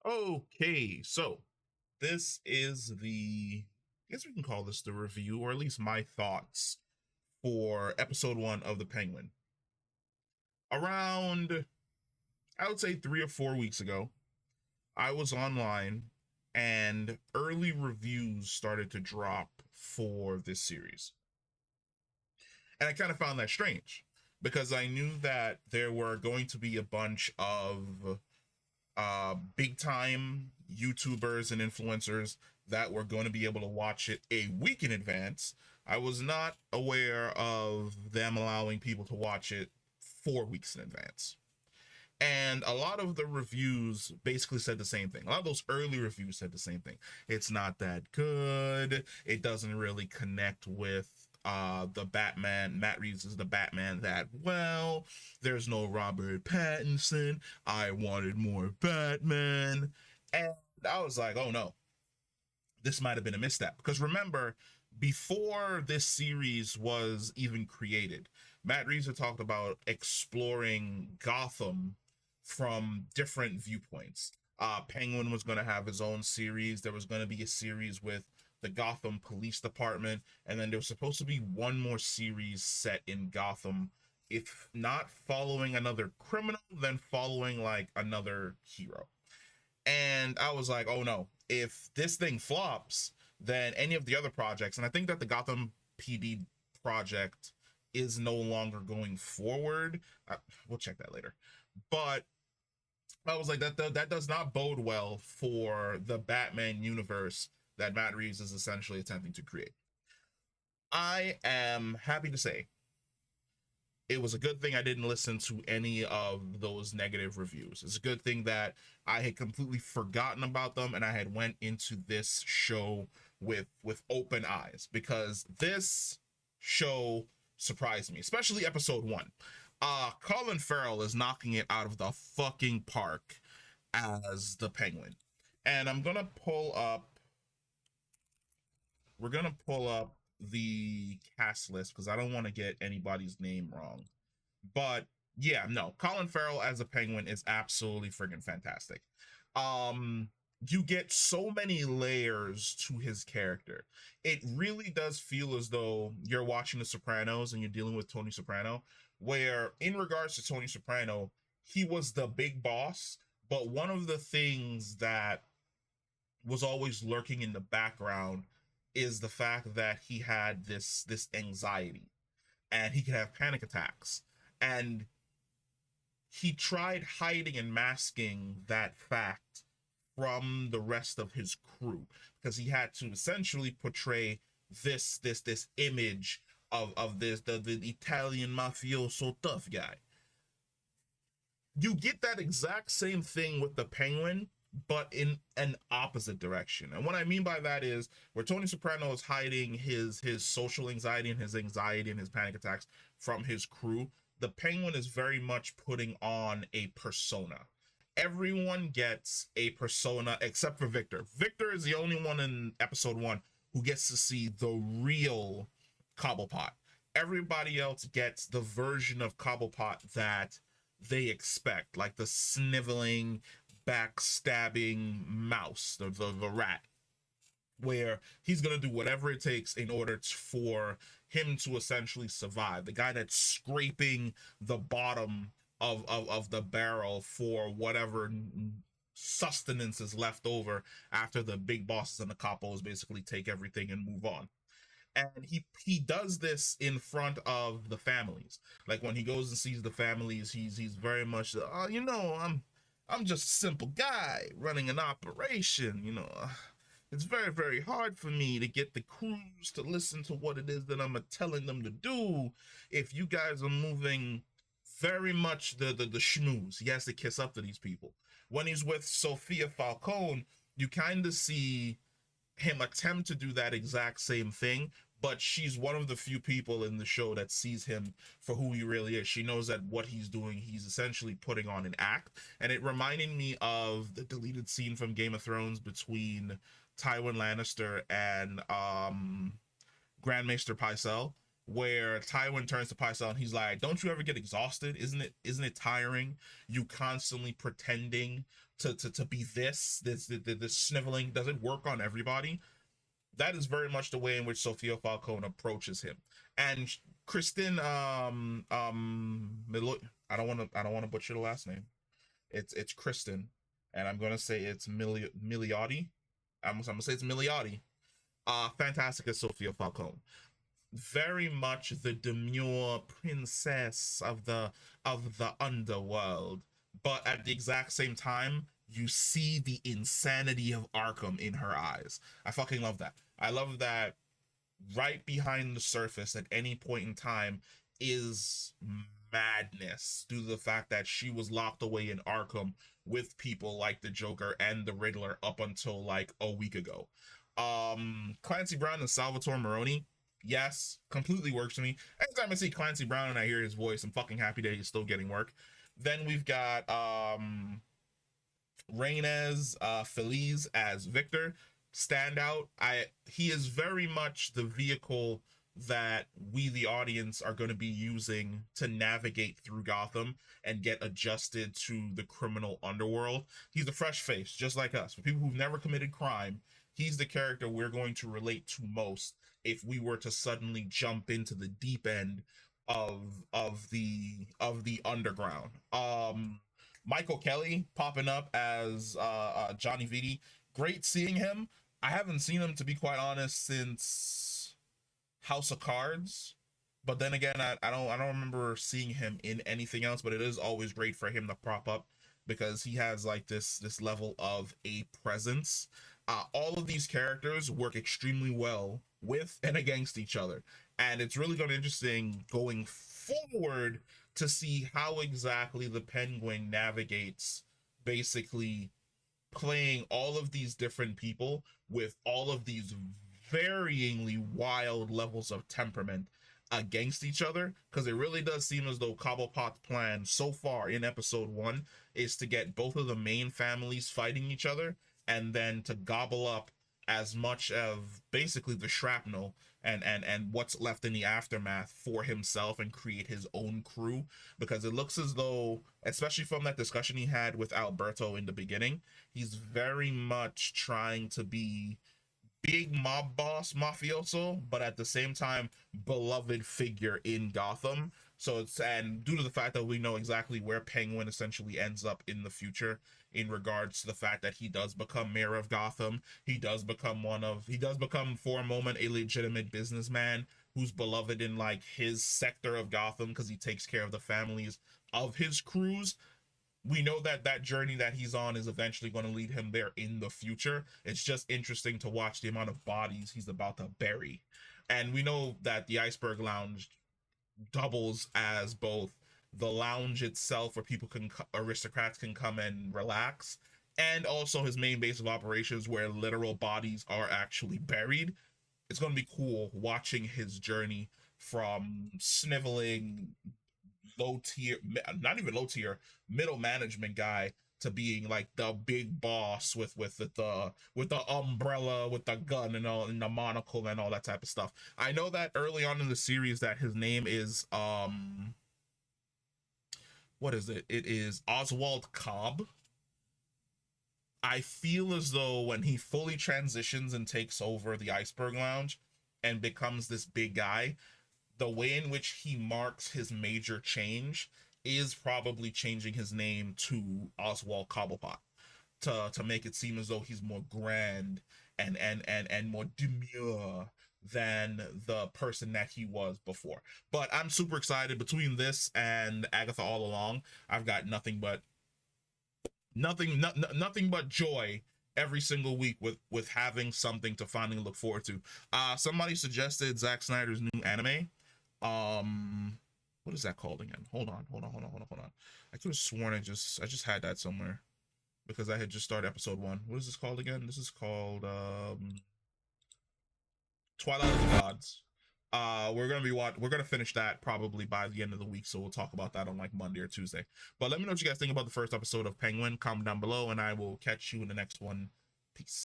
Okay, so this is I guess we can call this the review, or at least my thoughts for episode one of The Penguin. Around, I would say 3 or 4 weeks ago, I was online and early reviews started to drop for this series. And I kind of found that strange because I knew that there were going to be a bunch of big time YouTubers and influencers that were going to be able to watch it a week in advance. I was not aware of them allowing people to watch it 4 weeks in advance. And a lot of the reviews basically said the same thing. A lot of those early reviews said the same thing. It's not that good. It doesn't really connect with the Batman. Matt Reeves is the Batman that well. There's no Robert Pattinson. I wanted more Batman. And I was like, oh no, this might have been a misstep. Because remember, before this series was even created, Matt Reeves had talked about exploring Gotham from different viewpoints. Penguin was going to have his own series. There was going to be a series with the Gotham Police Department, and then there was supposed to be one more series set in Gotham, if not following another criminal, then following like another hero. And I was like, oh no, if this thing flops, then any of the other projects, and I think that the Gotham PD project is no longer going forward. We'll check that later. But I was like, that does not bode well for the Batman universe that Matt Reeves is essentially attempting to create. I am happy to say it was a good thing I didn't listen to any of those negative reviews. It's a good thing that I had completely forgotten about them and I had went into this show with open eyes, because this show surprised me, especially episode one. Colin Farrell is knocking it out of the fucking park as the Penguin. And we're gonna pull up the cast list because I don't want to get anybody's name wrong. But yeah, no, Colin Farrell as a Penguin is absolutely freaking fantastic. Um, you get so many layers to his character. It really does feel as though you're watching The Sopranos and you're dealing with Tony Soprano, where in regards to Tony Soprano, he was the big boss, but one of the things that was always lurking in the background is the fact that he had this anxiety and he could have panic attacks, and he tried hiding and masking that fact from the rest of his crew because he had to essentially portray this image of the Italian mafioso tough guy. You get that exact same thing with the Penguin, but in an opposite direction. And what I mean by that is where Tony Soprano is hiding his social anxiety and his panic attacks from his crew, the Penguin is very much putting on a persona. Everyone gets a persona except for Victor. Victor is the only one in episode one who gets to see the real Cobblepot. Everybody else gets the version of Cobblepot that they expect, like the sniveling, backstabbing mouse, the rat, where he's going to do whatever it takes in order for him to essentially survive. The guy that's scraping the bottom of the barrel for whatever sustenance is left over after the big bosses and the capos basically take everything and move on. And he does this in front of the families. Like when he goes and sees the families, he's very much, I'm just a simple guy running an operation. It's very, very hard for me to get the crews to listen to what it is that I'm telling them to do. If you guys are moving very much the schmooze, he has to kiss up to these people. When he's with Sophia Falcone, you kind of see him attempt to do that exact same thing, but she's one of the few people in the show that sees him for who he really is. She knows that what he's doing, he's essentially putting on an act. And it reminded me of the deleted scene from Game of Thrones between Tywin Lannister and Grandmaster Pycelle, where Tywin turns to Pycelle and he's like, "Don't you ever get exhausted? Isn't it tiring? You constantly pretending to be this sniveling doesn't work on everybody." That is very much the way in which Sophia Falcone approaches him. And Kristen I don't want to butcher the last name. It's Kristen, and I'm gonna say it's Milioti. I'm gonna say it's Milioti. Fantastic as Sophia Falcone. Very much the demure princess of the underworld, but at the exact same time, you see the insanity of Arkham in her eyes. I fucking love that. I love that right behind the surface at any point in time is madness due to the fact that she was locked away in Arkham with people like the Joker and the Riddler up until like a week ago. Clancy Brown and Salvatore Maroni, yes, completely works for me. Anytime I see Clancy Brown and I hear his voice, I'm fucking happy that he's still getting work. Then we've got Reynes Feliz as Victor. Standout. He is very much the vehicle that we the audience are going to be using to navigate through Gotham and get adjusted to the criminal underworld. He's a fresh face, just like us. For people who've never committed crime, he's the character we're going to relate to most if we were to suddenly jump into the deep end of the underground. Michael Kelly popping up as Johnny Vitti. Great seeing him. I haven't seen him, to be quite honest, since House of Cards. But then again, I don't remember seeing him in anything else. But it is always great for him to prop up because he has like this level of a presence. All of these characters work extremely well with and against each other, and it's really going to be interesting going forward to see how exactly the Penguin navigates basically playing all of these different people with all of these varyingly wild levels of temperament against each other, because it really does seem as though Cobblepot's plan so far in episode 1 is to get both of the main families fighting each other and then to gobble up as much of basically the shrapnel and what's left in the aftermath for himself and create his own crew, because it looks as though, especially from that discussion he had with Alberto in the beginning, he's very much trying to be big mob boss mafioso, but at the same time beloved figure in Gotham. So it's, and due to the fact that we know exactly where Penguin essentially ends up in the future in regards to the fact that he does become mayor of Gotham, he does become for a moment a legitimate businessman who's beloved in like his sector of Gotham because he takes care of the families of his crews. We know that that journey that he's on is eventually going to lead him there in the future. It's just interesting to watch the amount of bodies he's about to bury. And we know that the Iceberg Lounge doubles as both the lounge itself where people can, aristocrats can come and relax, and also his main base of operations where literal bodies are actually buried. It's going to be cool watching his journey from sniveling low tier, not even low tier, middle management guy to being like the big boss with the umbrella, with the gun and all, and the monocle and all that type of stuff. I know that early on in the series that his name is what is it? It is Oswald Cobb. I feel as though when he fully transitions and takes over the Iceberg Lounge and becomes this big guy, the way in which he marks his major change is probably changing his name to Oswald Cobblepot to make it seem as though he's more grand and more demure than the person that he was before. But I'm super excited. Between this and Agatha All Along, I've got nothing but joy every single week with having something to finally look forward to. Somebody suggested Zack Snyder's new anime. What is that called again? Hold on. I could have sworn I just had that somewhere because I had just started episode 1. What is this called again? This is called Twilight of the Gods. We're gonna finish that probably by the end of the week, so we'll talk about that on like Monday or Tuesday. But let me know what you guys think about the first episode of Penguin. Comment down below, and I will catch you in the next one. Peace.